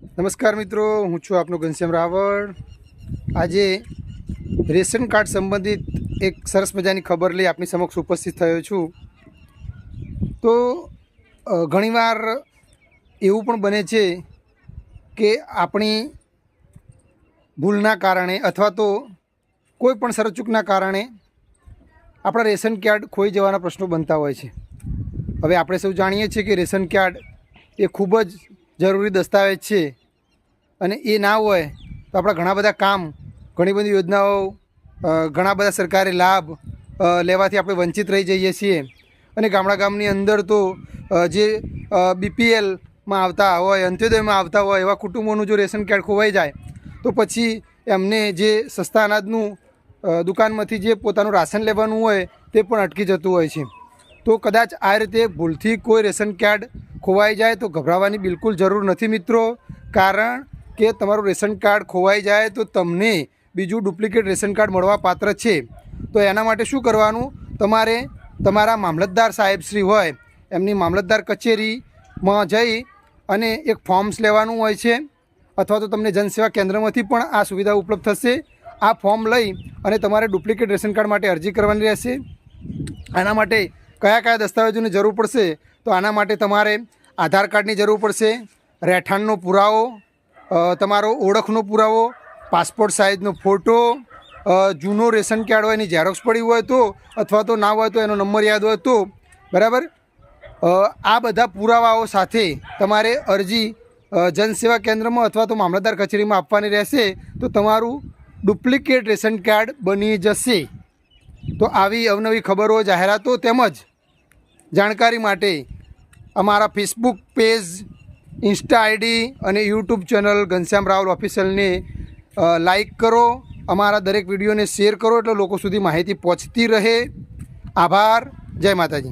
નમસ્કાર મિત્રો, હું છું આપનો ઘનશ્યામ રાવળ। આજે રેશન કાર્ડ સંબંધિત એક સરસ મજાની ખબર લઈ આપની સમક્ષ ઉપસ્થિત થયો છું। તો ઘણીવાર એવું પણ બને છે કે આપણી ભૂલના કારણે અથવા તો કોઈ પણ સરચૂકના કારણે આપણા રેશન કાર્ડ ખોઈ જવાના પ્રશ્નો બનતા હોય છે। હવે આપણે સૌ જાણીએ છીએ કે રેશન કાર્ડ એ ખૂબ જ જરૂરી દસ્તાવેજ છે અને એ ના હોય તો આપણા ઘણા બધા કામ, ઘણી બધી યોજનાઓ, ઘણા બધા સરકારી લાભ લેવાથી આપણે વંચિત રહી જઈએ છીએ। અને ગામની અંદર તો જે બીપીએલમાં આવતા હોય, અંત્યોદયમાં આવતા હોય એવા કુટુંબોનું જો રેશન કાર્ડ ખોવાઈ જાય તો પછી એમને જે સસ્તા અનાજનું દુકાનમાંથી જે પોતાનું રાશન લેવાનું હોય તે પણ અટકી જતું હોય છે। તો કદાચ આ રીતે ભૂલથી કોઈ રેશન કાર્ડ ખોવાઈ જાય તો ગભરાવાની બિલકુલ જરૂર નથી મિત્રો। કારણ કે તમારું રેશન કાર્ડ ખોવાઈ જાય તો તમને બીજું ડુપ્લિકેટ રેશન કાર્ડ મળવા પાત્ર છે। તો એના માટે શું કરવાનું, તમારે તમારા મામલતદાર સાહેબશ્રી હોય એમની મામલતદાર કચેરીમાં જઈ અને એક ફોર્મ્સ લેવાનું હોય છે, અથવા તો તમને જનસેવા કેન્દ્રમાંથી પણ આ સુવિધા ઉપલબ્ધ થશે। આ ફોર્મ લઈ અને તમારે ડુપ્લિકેટ રેશન કાર્ડ માટે અરજી કરવાની રહેશે। આના માટે કયા કયા દસ્તાવેજોની જરૂર પડશે, તો આના માટે તમારે આધાર કાર્ડની જરૂર પડશે, રહેઠાણનો પુરાવો, તમારો ઓળખનો પુરાવો, પાસપોર્ટ સાઇઝનો ફોટો, જૂનો રેશન કાર્ડ હોય એની ઝેરોક્સ પડી હોય તો, અથવા તો ના હોય તો એનો નંબર યાદ હોય તો, બરાબર। આ બધા પુરાવાઓ સાથે તમારે અરજી જનસેવા કેન્દ્રમાં અથવા તો મામલતદાર કચેરીમાં આપવાની રહેશે, તો તમારું ડુપ્લિકેટ રેશન કાર્ડ બની જશે। તો આવી અવનવી ખબરો, જાહેરાતો તેમજ જાણકારી માટે અમારા ફેસબુક પેજ, ઇન્સ્ટા આઈડી અને યુટ્યુબ ચેનલ ઘનશ્યામ રાવલ ઓફિશિયલને લાઈક કરો, અમારા દરેક વિડીયોને શેર કરો એટલે લોકો સુધી માહિતી પહોંચતી રહે। આભાર, જય માતાજી।